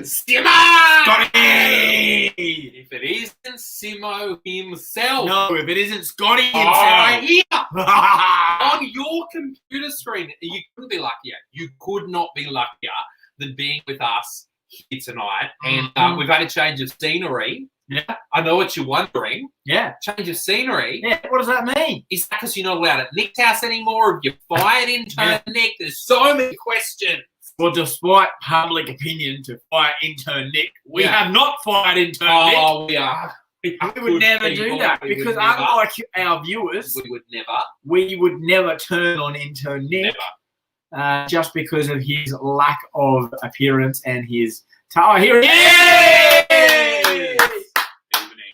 Scotty! If it isn't Simo himself. No, if it isn't Scotty himself. Here. On your computer screen. You couldn't be luckier. You could not be luckier than being with us here tonight. And we've had a change of scenery. Yeah. I know what you're wondering. Yeah. Change of scenery. Yeah, what does that mean? Is that because you're not allowed at Nick's house anymore? Have you fired intern Nick? There's so many questions. Well, despite public opinion to fire intern Nick, we have not fired intern Nick. Oh, we are. We would never do that because unlike our viewers, we would never turn on intern Nick just because of his lack of appearance and his... here it is!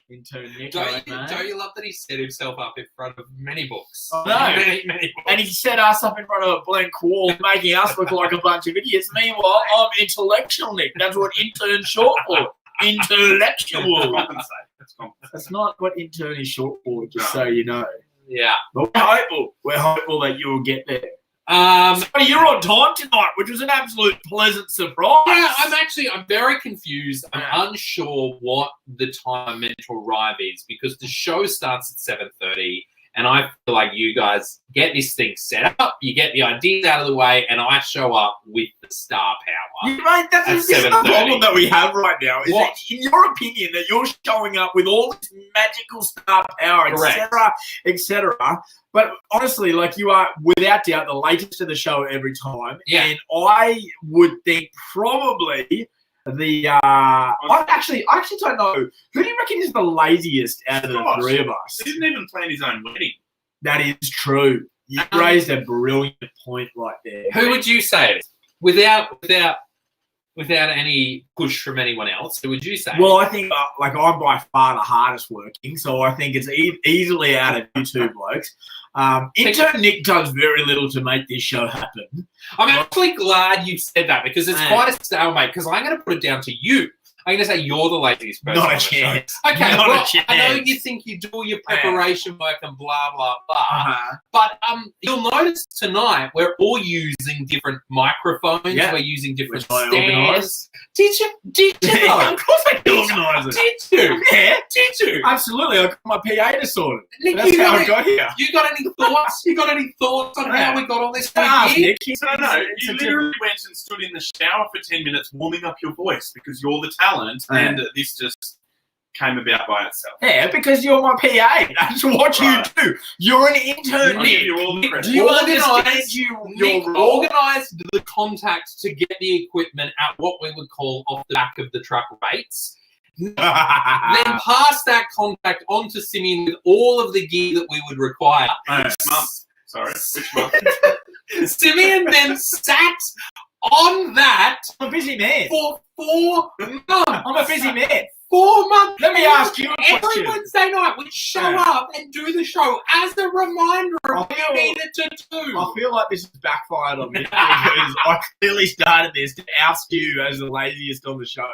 Intern Nick. Don't you love that he set himself up in front of many books? Oh, no. Many books. And he set us up in front of a blank wall, making us look like a bunch of idiots. Meanwhile, I'm intellectual Nick. That's what intern's short for. Intellectual. That's not what intern is short for, just so you know. Yeah. But we're hopeful that you'll get there. So you're on time tonight, which was an absolute pleasant surprise. Yeah, I'm very confused. I'm unsure what the time I'm meant to arrive is because the show starts at 7:30 and I feel like you guys get this thing set up, you get the ideas out of the way, and I show up with the star power. Yeah, mate, that's the problem that we have right now. Is that, in your opinion, that you're showing up with all this magical star power, etc., etc. But honestly, like you are, without doubt, the latest of the show every time. Yeah. And I would think probably the I actually don't know. Who do you reckon is the laziest out of the three of us? He didn't even plan his own wedding. That is true. You raised a brilliant point right there. Who would you say it is? Without any push from anyone else, who would you say? Well, I think I'm by far the hardest working, so I think it's easily out of you two blokes. Intern Nick does very little to make this show happen. I'm actually glad you said that because it's quite a stalemate. Because I'm going to put it down to you. I'm going to say you're the laziest person. Not a chance. Okay, I know you think you do all your preparation work and blah, blah, blah. But you'll notice tonight we're all using different microphones. Yeah. We're using different stands. Did you know? Of course I organise it. Did you? Yeah. Did you? Absolutely. I got my PA to sort it. Nick, that's how I got here. You got any thoughts? on how we got all this? No, you literally went and stood in the shower for 10 minutes warming up your voice because you're the talent. And this just came about by itself. Yeah, because you're my PA. That's what you do. You're an intern. Nick, you all the do you understand Nick organised the contact to get the equipment at what we would call off the back of the truck rates. Then pass that contact on to Simeon with all of the gear that we would require. Sorry, which month? Simeon then sat on that. I'm a busy man. For 4 months. I'm a busy man. 4 months. Let me ask you a question. Every Wednesday night, we'd show up and do the show as a reminder of what we needed to do. I feel like this has backfired on me because I clearly started this to oust you as the laziest on the show.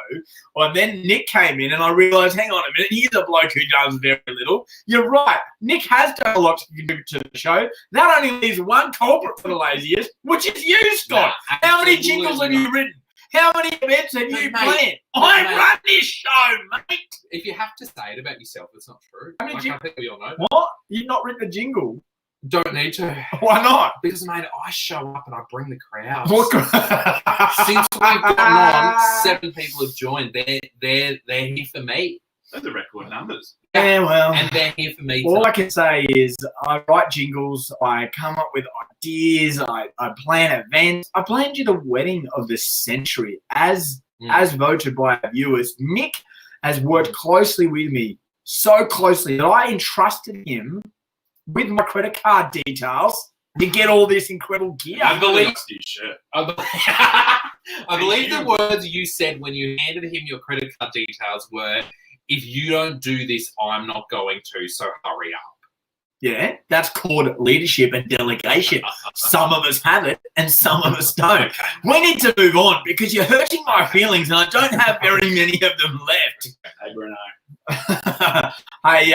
Well, then Nick came in and I realised, hang on a minute, he's a bloke who does very little. You're right. Nick has done a lot to contribute to the show. That only leaves one culprit for the laziest, which is you, Scott. How many jingles have you written? How many events have you planned? I run this show, mate. If you have to say it about yourself, it's not true. I think we all know. What? You've not written the jingle? Don't need to. Why not? Because, mate, I show up and I bring the crowd. Since we've gotten on, 7 people have joined. They're here for me. Those are record numbers. Yeah, well. And they're here for me. All I can say is I write jingles, I come up with ideas, I plan events. I planned you the wedding of the century as voted by our viewers. Nick has worked closely with me, so closely that I entrusted him with my credit card details to get all this incredible gear. I believe the words you said when you handed him your credit card details were, if you don't do this, I'm not going to, so hurry up. Yeah, that's called leadership and delegation. Some of us have it and some of us don't. Okay. We need to move on because you're hurting my feelings and I don't have very many of them left. Hey, Bruno. Hey,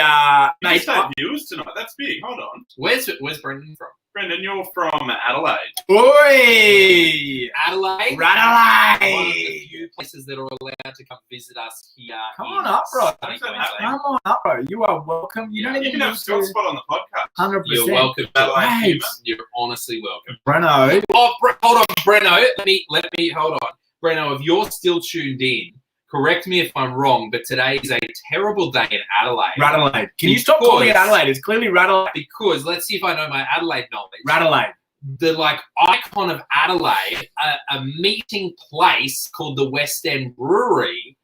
mate. You viewers tonight. That's big. Hold on. Where's Brendan from? Brendan, you're from Adelaide. Oi! Adelaide. Adelaide! One of the few places that are allowed to come visit us here. Come on up, bro. sunny Come Queensland. Come on up, bro. You are welcome. You don't You even can need have Scott to. Spot on the podcast. 100%. You're welcome. Adelaide Right. humour. You're honestly welcome. Breno. Oh, hold on, Breno. Let me hold on, Breno. If you're still tuned in, correct me if I'm wrong, but today is a terrible day in Adelaide. Adelaide. Can you stop calling it Adelaide? It's clearly Adelaide. Because let's see if I know my Adelaide knowledge. Adelaide. The icon of Adelaide, a meeting place called the West End Brewery,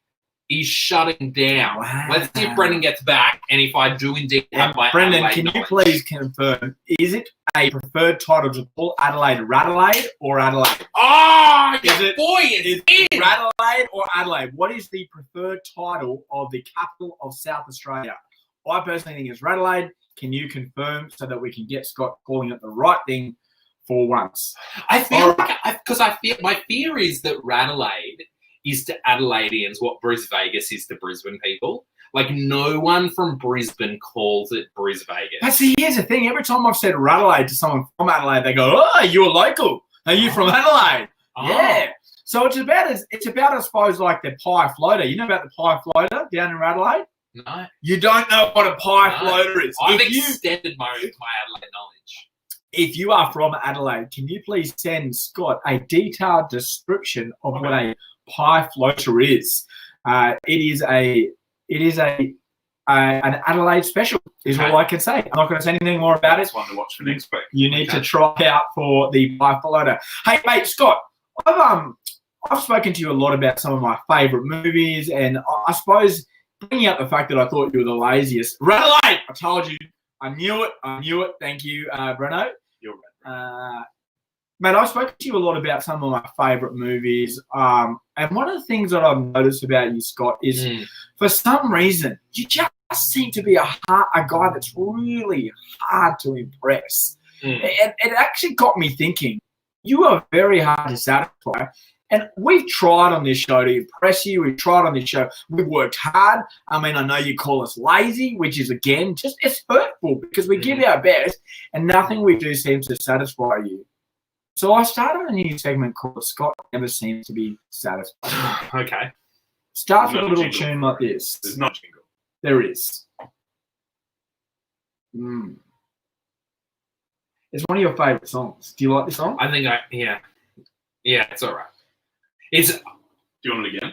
is shutting down. Wow. Let's see if Brendan gets back, and if I do indeed have my Brendan, Adelaide can knowledge. you please confirm, is it a preferred title to call Adelaide Radelaide or Adelaide? Oh, Is your it- boy is in. Radelaide or Adelaide? What is the preferred title of the capital of South Australia? I personally think it's Radelaide. Can you confirm so that we can get Scott calling it the right thing for once? I feel All like my fear is that Radelaide is to Adelaideans what Bris Vegas is to Brisbane people. Like, no one from Brisbane calls it Bris Vegas. But see, here's the thing. Every time I've said Radelaide to someone from Adelaide, they go, "Oh, you're local. Are you from Adelaide?" Oh. Yeah. So it's about, I suppose, like the pie floater. You know about the pie floater down in Adelaide? No, You don't know what a pie No. floater is. I've If you, extended my Adelaide knowledge. if you are from Adelaide, can you please send Scott a detailed description of what a pie floater is? It is an Adelaide special, is Okay. all I can say. I'm not going to say anything more about it. That's one to watch for next week. You need Okay. to try out for the pie floater. Hey, mate, Scott, I've spoken to you a lot about some of my favourite movies, and I suppose bringing up the fact that I thought you were the laziest. Radelaide! I told you. I knew it. Thank you, Breno. You're right. Mate, I've spoken to you a lot about some of my favourite movies. And one of the things that I've noticed about you, Scott, is for some reason, you just seem to be a guy that's really hard to impress. It actually got me thinking, you are very hard to satisfy. And we've tried on this show to impress you. We've tried on this show. We've worked hard. I mean, I know you call us lazy, which is, again, just it's hurtful because we give our best and nothing we do seems to satisfy you. So I started a new segment called Scott Never Seems to Be Satisfied. Okay. Starts There's with a not a little jingle. tune like this. There's not a jingle. There is. It's one of your favourite songs. Do you like this song? I think yeah, it's all right. It's Do you want it again?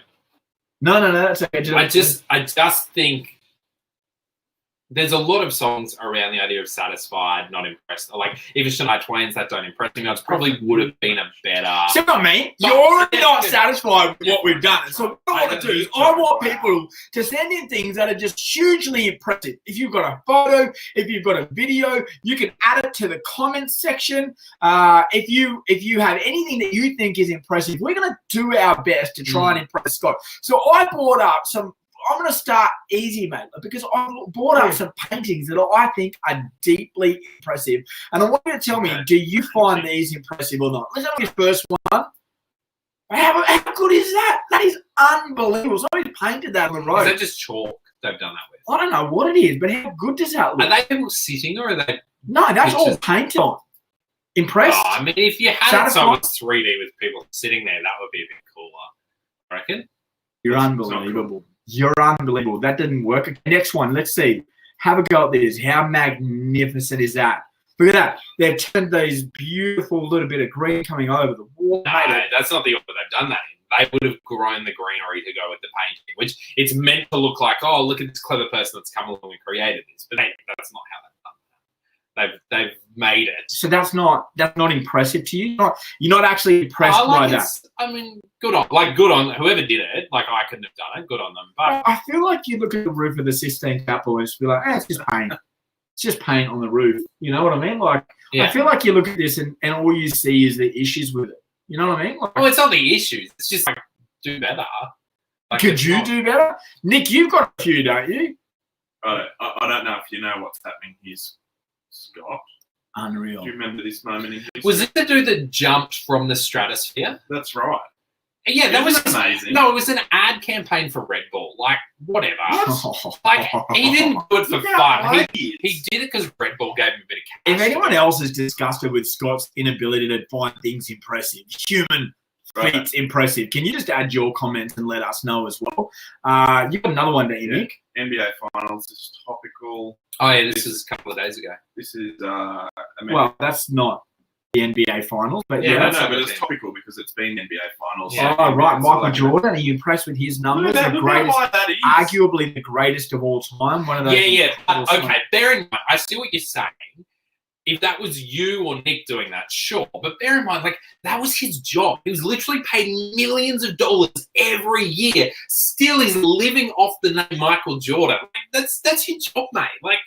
No, that's okay. I just think there's a lot of songs around the idea of satisfied, not impressed. Like even Shania Twain's that don't impress me. That probably would have been a better. See what I mean? You're already not satisfied with what we've done. And so what I want to do is I want people to send in things that are just hugely impressive. If you've got a photo, if you've got a video, you can add it to the comments section. If you have anything that you think is impressive, we're going to do our best to try and impress Scott. So I brought up some. I'm going to start easy, mate, because I brought up some paintings that I think are deeply impressive. And I want you to tell me, do you find these impressive or not? Let's have this first one. How good is that? That is unbelievable. Somebody painted that on the road. Is that just chalk they've done that with? I don't know what it is, but how good does that look? Are they people sitting or are they? No, that's all pictures? painted on. Impressed? Oh, I mean, if you had it Satisfied? so much 3D with people sitting there, that would be a bit cooler. I reckon. You're unbelievable. You're unbelievable. That didn't work. Okay, next one. Let's see. Have a go at this. How magnificent is that? Look at that. They've turned these beautiful little bit of green coming over the wall. No, that's not the order they've done that in. They would have grown the greenery to go with the painting, which it's meant to look like, oh, look at this clever person that's come along and created this. But that's not how they've done that. They've made it. So that's not impressive to you? You're not actually impressed by that? I mean, good on whoever did it. Like, I couldn't have done it. Good on them. But I feel like you look at the roof of the Sistine Chapel and just be like, it's just paint. It's just paint on the roof. You know what I mean? Like, yeah. I feel like you look at this and all you see is the issues with it. You know what I mean? Like, well, it's not the issues. It's just like, do better. Like, could you do better? Nick, you've got a few, don't you? I don't know if you know what's happening here, Scott. Unreal. Do you remember this moment in history? Was it the dude that jumped from the stratosphere? That's right. Yeah, that was amazing. No, it was an ad campaign for Red Bull. Like, whatever. Like, he didn't do it for fun. He did it because Red Bull gave him a bit of cash. If anyone else is disgusted with Scott's inability to find things impressive, human feats impressive, can you just add your comments and let us know as well? You've got another one, don't you, Nick? NBA Finals is topical. Oh, yeah, this is a couple of days ago. This is well, that's not the NBA Finals, but no, but it's topical because it's been NBA Finals. Yeah. Oh, right, Michael Jordan. Are you impressed with his numbers? The greatest, arguably the greatest of all time. One of those. Yeah. Okay, bear in mind, I see what you're saying. If that was you or Nick doing that, sure. But bear in mind, like, that was his job. He was literally paid millions of dollars every year. Still, he's living off the name Michael Jordan. That's your job, mate. Like,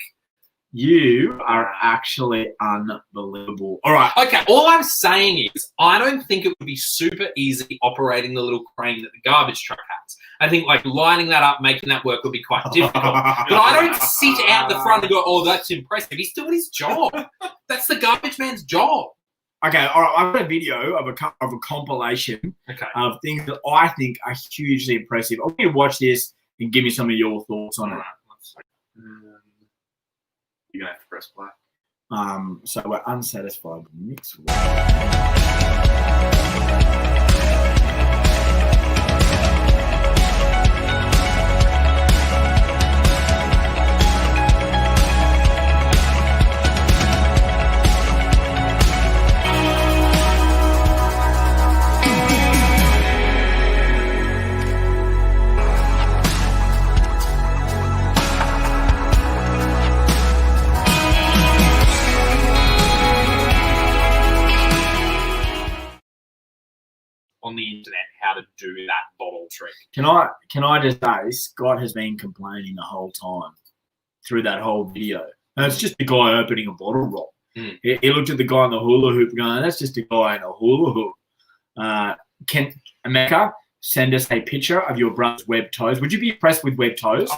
you are actually unbelievable. All right. Okay, all I'm saying is I don't think it would be super easy operating the little crane that the garbage truck has. I think, like, lining that up, making that work would be quite difficult. But I don't sit out the front and go, oh, that's impressive. He's doing his job. That's the garbage man's job. Okay, all right. I've got a video of a compilation of things that I think are hugely impressive. I want you to watch this and give me some of your thoughts on it. You're going to have to press play. So we're unsatisfied with Nick's work. On the internet, how to do that bottle trick. Can I just say, Scott has been complaining the whole time through that whole video. And it's just a guy opening a bottle rock. He looked at the guy in the hula hoop going, that's just a guy in a hula hoop. Can Emeka send us a picture of your brother's web toes? Would you be impressed with web toes?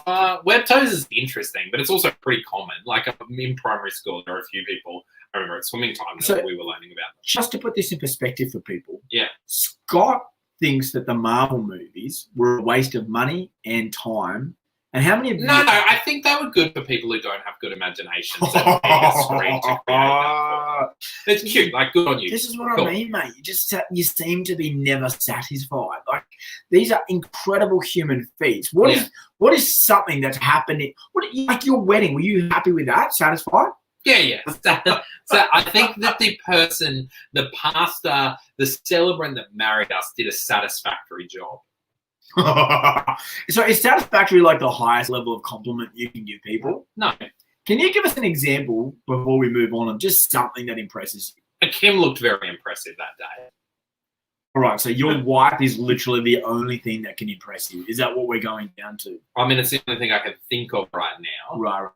Web toes is interesting, but it's also pretty common. Like, in primary school, there are a few people, I remember at swimming time that we were learning about them. Just to put this in perspective for people, Scott thinks that the Marvel movies were a waste of money and time. And how many of No, I think they were good for people who don't have good imaginations and a bigger screen to create. It's cute. Like, good on you. This is what I mean, mate. You seem to be never satisfied. Like, these are incredible human feats. What is something that's happening? Like your wedding? Were you happy with that? Satisfied? Yeah. So I think that the person, the pastor, the celebrant that married us did a satisfactory job. So is satisfactory like the highest level of compliment you can give people? No. Can you give us an example before we move on of just something that impresses you? Kim looked very impressive that day. All right, so your wife is literally the only thing that can impress you. Is that what we're going down to? I mean, it's the only thing I can think of right now. Right.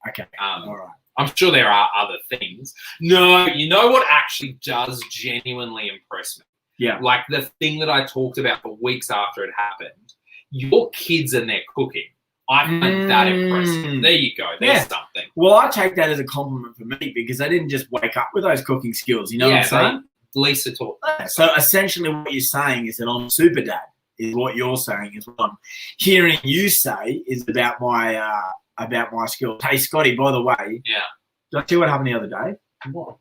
Okay, all right. I'm sure there are other things. No, you know what actually does genuinely impress me? Yeah. Like the thing that I talked about for weeks after it happened, your kids and their cooking. I find that impressive. There you go. There's something. Well, I take that as a compliment for me because I didn't just wake up with those cooking skills. You know what I'm saying? Lisa taught. So essentially what you're saying is that I'm super dad is what you're saying is what I'm hearing you say is about my skills. Hey, Scotty, by the way. Yeah. Did I tell you what happened the other day? What?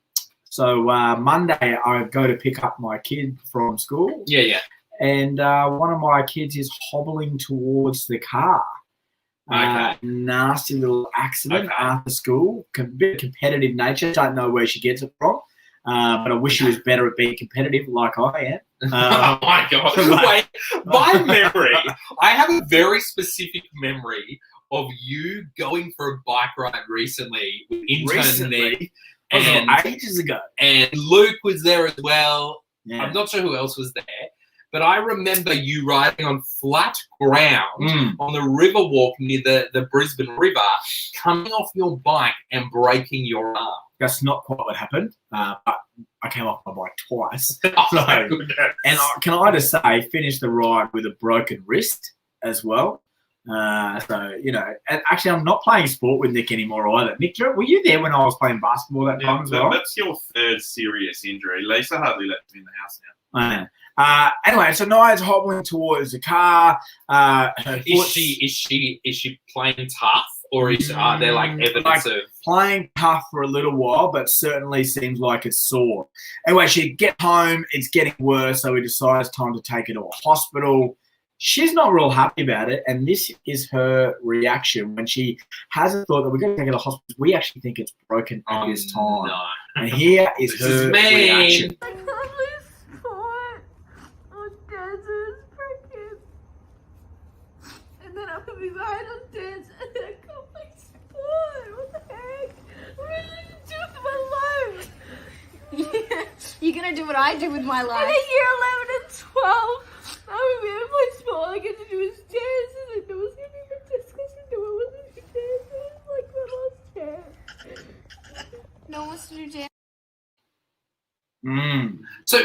So Monday I go to pick up my kid from school. Yeah. And one of my kids is hobbling towards the car. Okay. Nasty little accident after school. Bit competitive nature. Don't know where she gets it from. But I wish she was better at being competitive like I am. Oh my God. Wait, my memory, I have a very specific memory of you going for a bike ride recently with intern Nick. And ages ago. And Luke was there as well. Yeah. I'm not sure who else was there. But I remember you riding on flat ground on the river walk near the Brisbane River, coming off your bike and breaking your arm. That's not quite what happened. But I came off my bike twice. And can I just say, finished the ride with a broken wrist as well. So, you know, and actually I'm not playing sport with Nick anymore either. Nick, were you there when I was playing basketball that time as well? That's your third serious injury. Lisa hardly left him in the house now. Anyway, so Naya's hobbling towards the car. Is she playing tough, or are there like evidence of playing tough for a little while, but certainly seems like it's sore. Anyway, she gets home. It's getting worse, so we decide it's time to take her to a hospital. She's not real happy about it, and this is her reaction when she has a thought that we're going to take her to the hospital. We actually think it's broken at this time. No. And here is her reaction. I got my sport on dancers freaking. And then I'm gonna be behind on dance, and then I got my sport. What the heck? What am I gonna do with my life? You're gonna do what I do with my In life. year 11 and 12, I'm gonna be able to play sport. All I get to do is dance, and I know it's gonna be ridiculous. I know I wasn't gonna dance. It was like my last chance. No one wants to do dance. So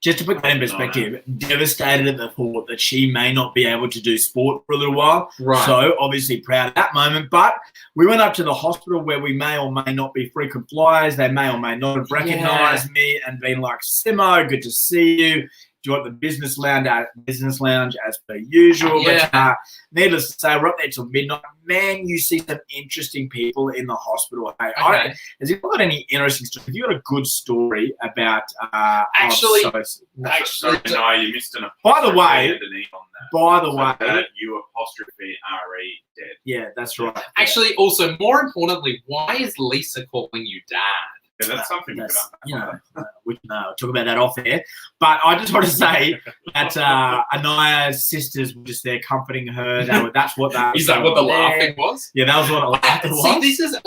Just to put that in perspective, devastated at the thought that she may not be able to do sport for a little while. Right. So obviously proud of that moment. But we went up to the hospital where we may or may not be frequent flyers. They may or may not have recognised me and been like, Simo, good to see you. Do you want the business lounge as per usual? Yeah. But needless to say, we're up there till midnight. Man, you see some interesting people in the hospital. Hey, Okay. has you got any interesting stories? Have you got a good story about Actually- Sorry, no, you missed an By the way, underneath on that. by the way, you apostrophe RE dead. yeah, that's right. actually, also more importantly, why is Lisa calling you dad? Yeah, that's something we could That's, unpack. we can talk about that off air. But I just want to say that Anaya's sisters were just there comforting her. That's what that Is that what the laughing was? Yeah, that was what the laughing was. See, this is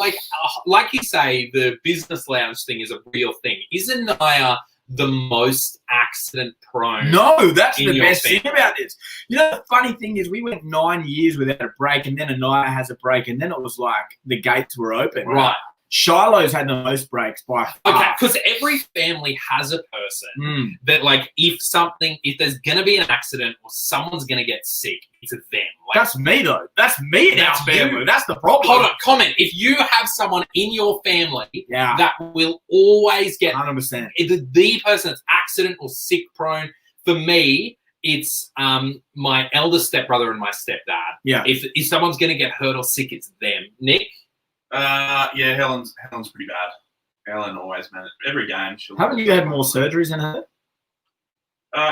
like you say, the business lounge thing is a real thing. Isn't Naya the most accident prone? No, that's in the your best thing family? about this. You know, the funny thing is we went 9 years without a break, and then Anaya has a break, and then it was like the gates were open. Right. Shiloh's had the most breaks by far. Okay, because every family has a person that, like, if there's gonna be an accident or someone's gonna get sick, it's them. Like, That's me, though. That's me in our That's you. family. That's the problem. hold on, comment. If you have someone in your family Yeah, that will always get 100%. the person that's accident or sick prone, for me, it's my elder stepbrother and my stepdad. Yeah. If someone's gonna get hurt or sick, it's them. Nick? Yeah, Helen's pretty bad. Helen always managed every game. Haven't you had more surgeries than her?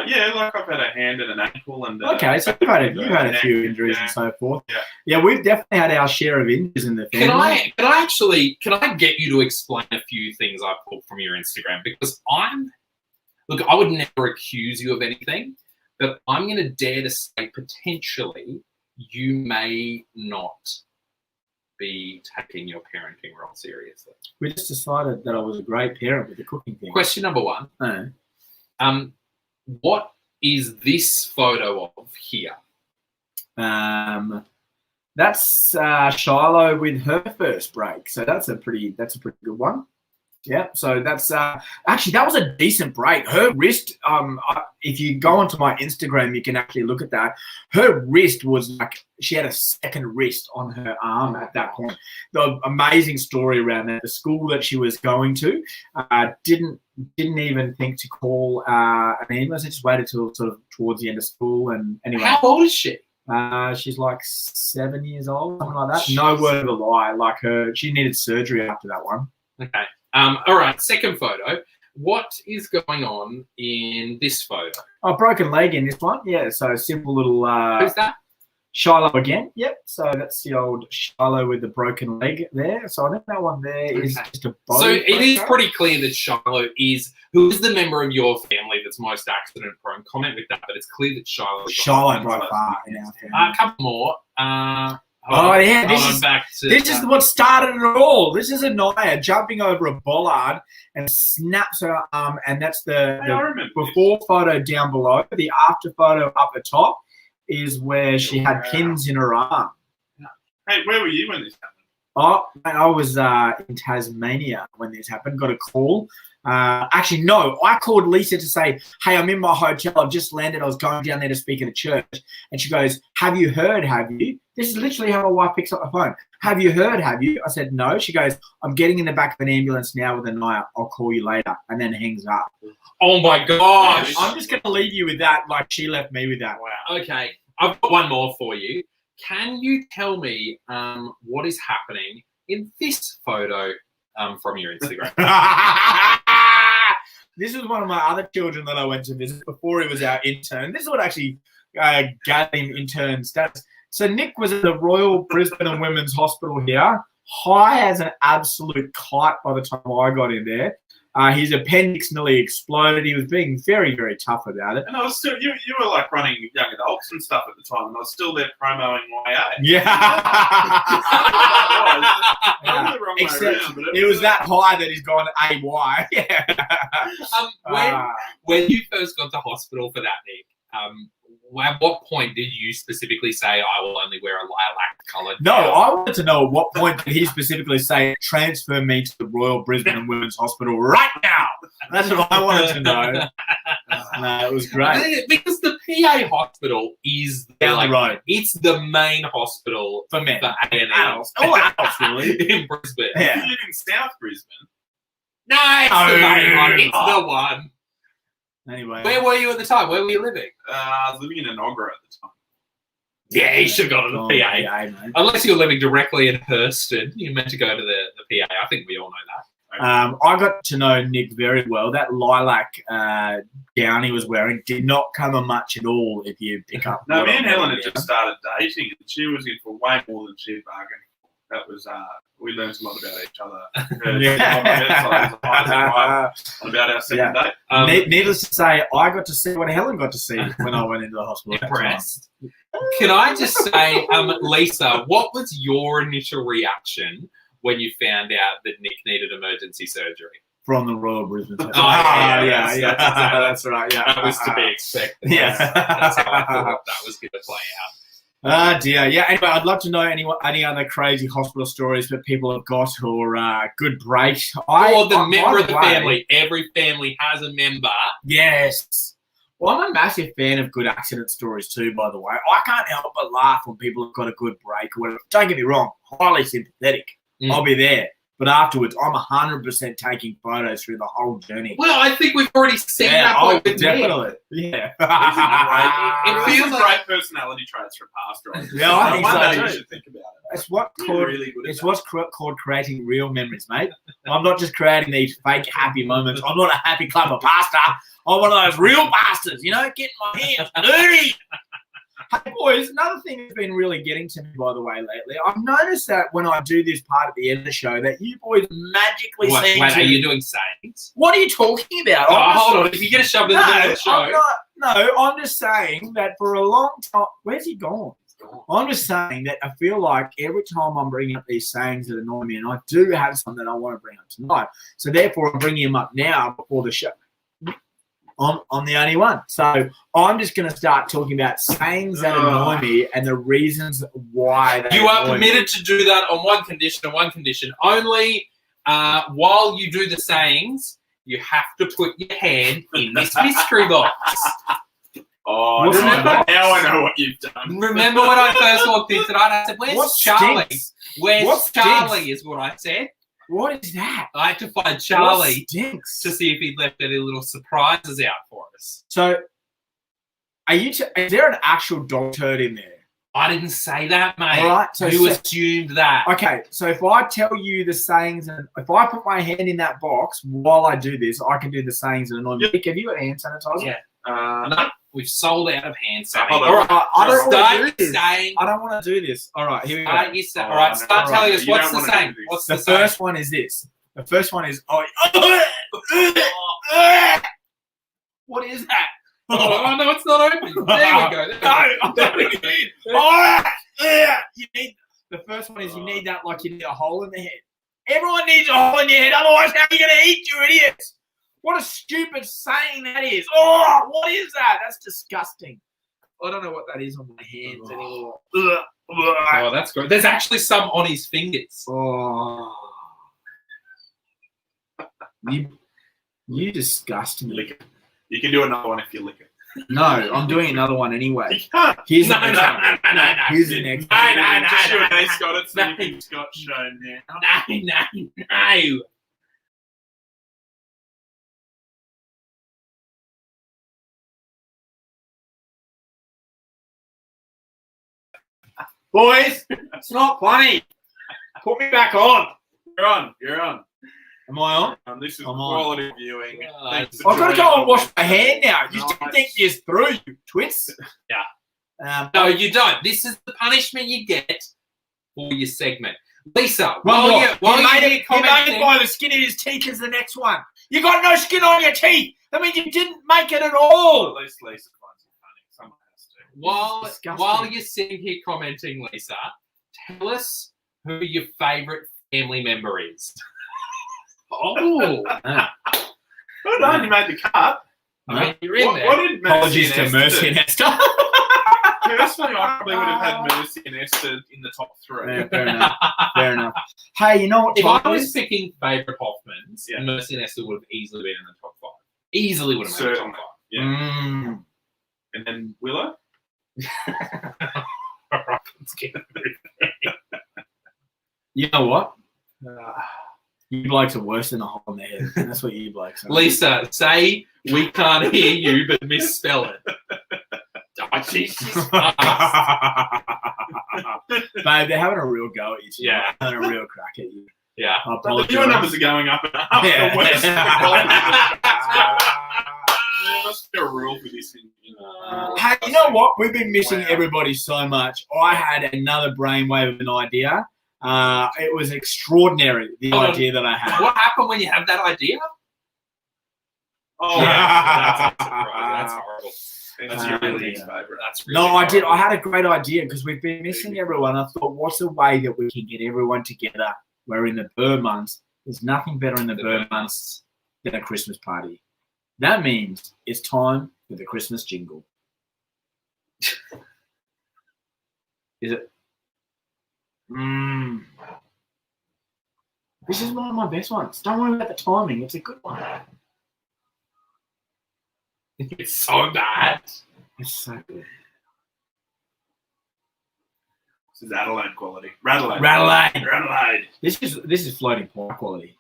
Yeah, like I've had a hand and an ankle and. Okay, so you've had a neck, few injuries yeah. and so forth. Yeah. Yeah, we've definitely had our share of injuries in the family. Can I get you to explain a few things I pulled from your Instagram? Because I would never accuse you of anything, but I'm going to dare to say potentially you may not be taking your parenting role seriously. We just decided that I was a great parent with the cooking thing. Question number one. Oh. What is this photo of here? That's Shiloh with her first break. So that's a pretty good one. Yeah. So that's actually that was a decent break. Her wrist. If you go onto my Instagram, you can actually look at that. Her wrist was like she had a second wrist on her arm at that point. The amazing story around that. The school that she was going to didn't even think to call an ambulance. They just waited till sort of towards the end of school. And anyway, How old is she? she's like 7 years old, something like that. No word of a lie. Like she needed surgery after that one. Okay. All right. Second photo. What is going on in this photo? Oh, broken leg in this one. Yeah, so simple little Who's that? Shiloh again. Yep. So that's the old Shiloh with the broken leg there. So I think that one there is Okay. just a body. So it is photo. pretty clear that Shiloh is who is the member of your family that's most accident prone. Comment with that, but it's clear that Shiloh. is Shiloh by far in our family. A couple more. Oh, yeah, hold this on, is- back to This is what started it all. This is Anaya jumping over a bollard and snaps her arm, and that's Hey, I the remember before photo down below. The after photo up the top is where she had Wow. pins in her arm. this. Hey, where were you when this happened? Oh, I was in Tasmania when this happened. Got a call. Actually, no. I called Lisa to say, "Hey, I'm in my hotel. I've just landed. I was going down there to speak at a church." And she goes, "Have you heard? Have you?" This is literally how my wife picks up the phone. Have you heard? Have you? I said, no. She goes, I'm getting in the back of an ambulance now with a knife. I'll call you later. And then hangs up. Oh my gosh. I'm just going to leave you with that like she left me with that. Wow. Okay. I've got one more for you. Can you tell me what is happening in this photo from your Instagram? This was one of my other children that I went to visit before he was our intern. This is what actually gave him intern status. So Nick was at the Royal Brisbane and Women's Hospital here, high as an absolute kite by the time I got in there. His appendix nearly exploded. He was being very, very tough about it. And I was still, you were like running young adults and stuff at the time, and I was still there promoting my A. Yeah. I was the wrong way Except around, but it was that high that he's gone AY. Yeah. When you first got to hospital for that, Nick, at what point did you specifically say, I will only wear a lilac-coloured No, gown? I wanted to know at what point did he specifically say, transfer me to the Royal Brisbane and Women's Hospital right now? That's what I wanted to know. No, it was great. Because the PA hospital is Down the road. It's the main hospital For men. for A&E. Adults. All adults, really. in Brisbane. Yeah. You live in South Brisbane. No, it's the main one. It's the one. Anyway. Where were you at the time? Where were you living? I was living in Inogra at the time. Yeah, you should have gone to the PA. mate. Unless you're living directly in Hurston, you're meant to go to the PA. I think we all know that. I got to know Nick very well. That lilac gown he was wearing did not cover much at all if you pick up. No, what me and I'm Helen wearing had just started dating, and she was in for way more than she had bargained for. That was, we learned a lot about each other. Yeah. About our second date. Needless to say, I got to see what Helen got to see when I went into the hospital. Impressed. Can I just say, Lisa, what was your initial reaction when you found out that Nick needed emergency surgery? From the Royal Brisbane. Yeah, That's right. Yeah, That was to be expected. Yeah. That's how I thought that was going to play out. Ah, dear. Yeah, anyway, I'd love to know any other crazy hospital stories that people have got or good breaks. Or the member by of the way, family. Every family has a member. Yes. Well, I'm a massive fan of good accident stories too, by the way. I can't help but laugh when people have got a good break or whatever. Don't get me wrong, highly sympathetic. I'll be there. But afterwards, I'm 100% taking photos through the whole journey. Well, I think we've already seen that point with Nick. definitely. Yeah. It feels like great personality traits for a pastor. Yeah, I think One so day too. you should think about it. It's what You're called, really good at it's that. what's called creating real memories, mate. I'm not just creating these fake happy moments. I'm not a happy club of pasta. I'm one of those real bastards, getting my hands dirty. Hey, boys, another thing that's been really getting to me, by the way, lately, I've noticed that when I do this part at the end of the show, that you boys magically seem Wait, to... are you doing sayings? What are you talking about? Oh, I'm just- hold on. If you get a shove in the middle of the show. I'm just saying that for a long time... Where's he gone? I'm just saying that I feel like every time I'm bringing up these sayings that annoy me, and I do have some that I want to bring up tonight, so therefore I'm bringing them up now before the show. I'm the only one. So I'm just going to start talking about sayings that annoy me and the reasons why they You are annoy permitted me. to do that on one condition and one condition. Only while you do the sayings, you have to put your hand in this mystery box. Oh, What's now that? I know what you've done. Remember when I first walked in tonight, I said, where's What Charlie? stinks? Where's What Charlie stinks? is what I said. What is that? I had to find What Charlie stinks? to see if he'd left any little surprises out for us. So, is there an actual dog turd in there? I didn't say that, mate. All right, so you say- assumed that. Okay, so if I tell you the sayings, and if I put my hand in that box while I do this, I can do the sayings that annoy me. Nick, have you got hand sanitizer? Yeah. Uh, No, we've sold out of hand hold sanitizer. on. All right, I don't want to Start do this. saying. I don't want to do this. All right, here we go. All right, Oh, start no, telling right. us You what's don't the wanna saying. do this. What's The the saying? first one is this. The first one is, what is that? Oh, no, it's not open. There we go. I'm doing it. You need, the first one is you need that like you need a hole in the head. Everyone needs a hole in your head, otherwise how are you going to eat, you idiots? What a stupid saying that is. Oh, what is that? That's disgusting. I don't know what that is on my hands anymore. Oh, that's good. There's actually some on his fingers. Oh. You disgust me. Lick it. You can do another one if you lick it. No, I'm doing another one anyway. You can't. Here's the No, next no, one. no, no, no, no. Here's the next No, one. no, no, Just you no, and me, no. Scott. It's No. anything Scott show now. No. Boys, it's not funny. Put me back on. You're on. You're on. Am I on? This is I'm on. quality viewing. Yeah, Thanks for I've got to joining go and wash us. my hand now. You Nice. didn't think this through, you twits. Yeah. No, you don't. This is the punishment you get for your segment. Lisa, One more. while He you're made here it commenting, by the skin of his teeth is the next one. You got no skin on your teeth. That means you didn't make it at all. At least Lisa finds it funny. Someone has to. Disgusting. while you're sitting here commenting, Lisa, tell us who your favourite family member is. Oh, Well done, you made the cut. I mean, you're in there. What did Apologies Mercy to and Mercy Esther and do? Esther. Personally, I probably would have had Mercy and Esther in the top three. Yeah, fair enough. Fair enough. Hey, you know what If time I it was is? picking favourite Hoffmans, Yeah. Mercy and Esther would have easily been in the top 5. Easily would have made the top Certainly. 5. Yeah. Mm. And then Willow? Let's get it. You know what? You blokes are worse than a hole in the head. That's what you blokes are. Lisa, say we can't hear you, but misspell it. Oh, Jesus Christ. Babe, they're having a real go at you. Too. Yeah. They're having a real crack at you. Yeah. I But apologise. your numbers are going up and up. Yeah. The worst. There must be a rule for this. Hey, you know what? We've been missing everybody so much. I had another brainwave of an idea. It was extraordinary, the Hold on. idea that I had. What happened when you had that idea? Oh, Yeah, that's horrible. That's Uh, your really yeah. favourite. That's really No, I did. horrible. I had a great idea because we've been missing everyone. I thought, what's a way that we can get everyone together? We're in the bird months. There's nothing better in the bird months than a Christmas party. That means it's time for the Christmas jingle. Is it? This is one of my best ones. Don't worry about the timing. It's a good one. It's so bad. It's so good. This is Adelaide quality. Radelaide. Radelaide. Radelaide. This is floating point quality.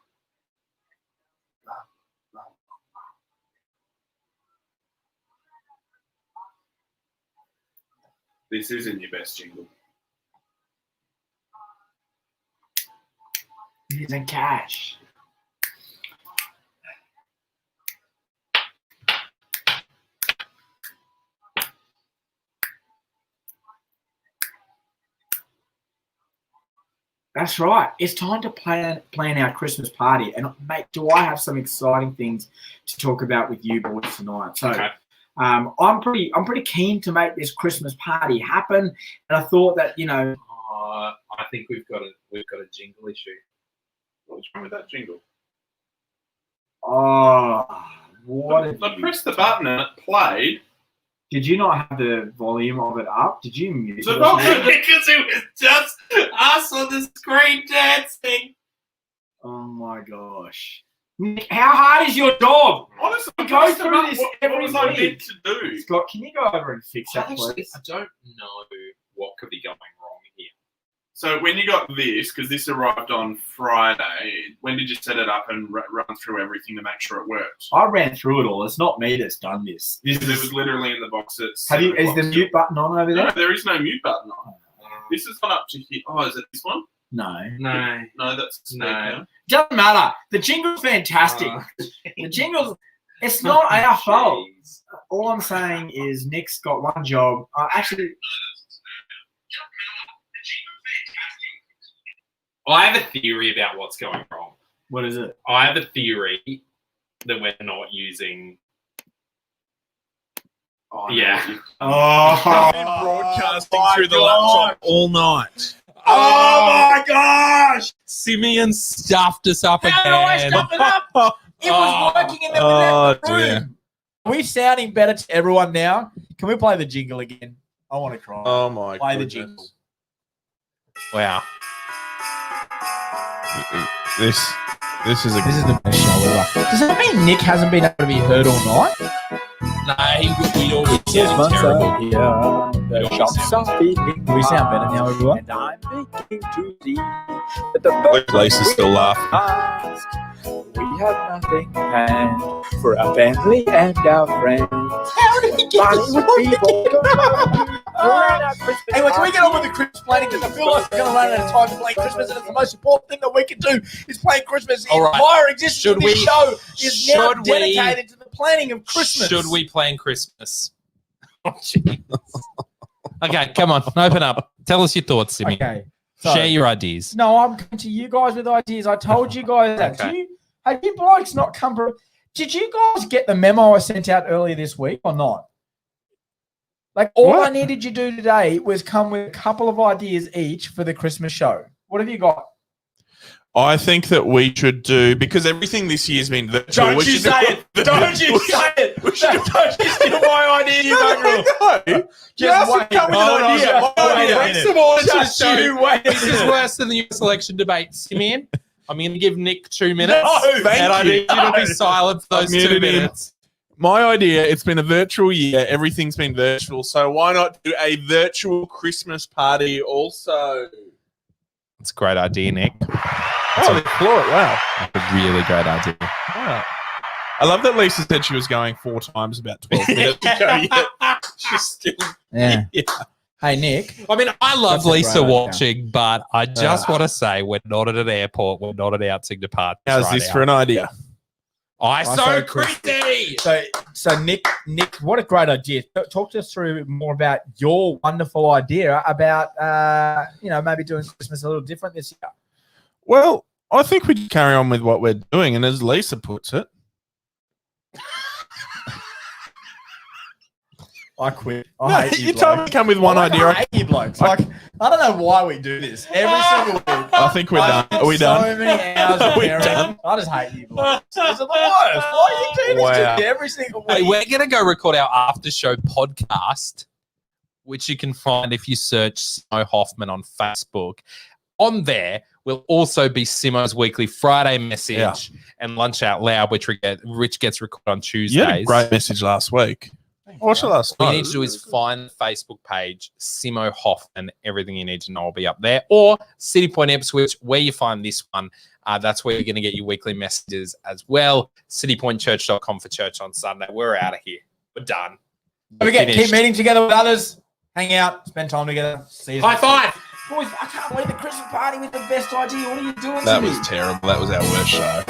This isn't your best jingle. It isn't cash. That's right. It's time to plan our Christmas party. And mate, do I have some exciting things to talk about with you boys tonight? So Okay. I'm pretty keen to make this Christmas party happen. And I thought that, I think we've got a jingle issue. What's wrong with that jingle? what have I you- pressed the button and it played. Did you not have the volume of it up? Did you mute So it? not Because it was just us on the screen dancing. Oh my gosh. Nick, how hard is your job? Honestly, Go pressed the through button. this What every was I week. meant to do? Scott, can you go over and fix that, Actually, please? I don't know what could be going wrong here. So when you got this, because this arrived on Friday, when did you set it up and run through everything to make sure it worked? I ran through it all. It's not me that's done this. Because it was literally in the box at Have you? 7 Is the o'clock mute button on over still. there? No, there is no mute button on. This has gone up to here. Oh, is it this one? No. No. No, that's No. Doesn't matter. The jingle's fantastic. The jingle's. It's not our fault. Jeez. All I'm saying is Nick's got one job. Actually, I have a theory about what's going wrong. what is it? I have a theory that we're not using. Oh, no, Yeah. you- Oh, been broadcasting my through the God. laptop all night. Oh my gosh! Simeon stuffed us up How do I again. stuff it up? It was working in the Oh, room. dear. Are we sounding better to everyone now? Can we play the jingle again? I want to cry. Oh my Play the goodness. jingle. Wow. This is a This is the best show ever. Does that mean Nick hasn't been able to be heard all night? we always sound terrible. The shops are feeding. We sound better now, everyone. And I'm making to thee that the Lisa's still laughing. ask. We have nothing planned for our family and our friends. How did you get this? Anyway, can we get on with the Christmas planning? Because I feel like we're going to run out of time playing Christmas, and it's the most important thing that we can do is play Christmas. The All right. entire existence Should of this we- show is now should we- dedicated to the planning of Christmas. Should we plan Christmas? Oh, jeez. Okay, come on, open up. Tell us your thoughts, Simi. Okay. So, Share your ideas. no, I'm coming to you guys with ideas. I told you guys that. Okay. Have you blokes not come for? Did you guys get the memo I sent out earlier this week or not? Like all What? I needed you to do today was come with a couple of ideas each for the Christmas show. What have you got? I think that we should do, because everything this year's been virtual. Don't we you should say do- it! Don't you say it! Don't you steal my idea, you mongrel! No. Just wait. come with Hold an on, idea. wait My a idea. minute. First of all, it's Just just you wait. This is worse than the US election debate, Simeon. I'm going to give Nick 2 minutes. No, thank and I you. need you to be silent for those 2 Muted him. minutes. My idea, it's been a virtual year. Everything's been virtual. So why not do a virtual Christmas party also? That's a great idea, Nick. Oh, they floor it. Wow. That's a really great idea. Wow. I love that Lisa said she was going 4 times about 12 minutes ago. Yeah. She's still. Yeah. Yeah. Hey Nick. I mean, I love That's a Lisa great idea. watching, but I just want to say we're not at an airport. We're not announcing departures. How's right this now. for an idea? ISO Christie! So Nick, what a great idea. Talk to us through more about your wonderful idea about maybe doing Christmas a little different this year. Well, I think we should carry on with what we're doing. And as Lisa puts it, I quit. no, I hate you, you told me to come with one idea. I hate you blokes. Like, I don't know why we do this every single week. I think we're done. Are we done? So many hours Are we preparing. done? I just hate you blokes. This is the worst. Why are you doing this Wow. to me every single week? Hey, we're going to go record our after show podcast, which you can find if you search Simo Hoffman on Facebook. On there will also be Simo's weekly Friday message and Lunch Out Loud, which gets recorded on Tuesdays. You had a great message last week. I watched it last All you night. need to do is find the Facebook page, Simo Hoffman. Everything you need to know will be up there. Or City Point Ipswich, where you find this one. That's where you're going to get your weekly messages as well. citypointchurch.com for church on Sunday. We're out of here. We're done. Don't forget, Finished. keep meeting together with others. Hang out. Spend time together. See you. High five. Boys, I can't believe the Christmas party with the best idea. What are you doing That to me? was terrible. That was our worst show.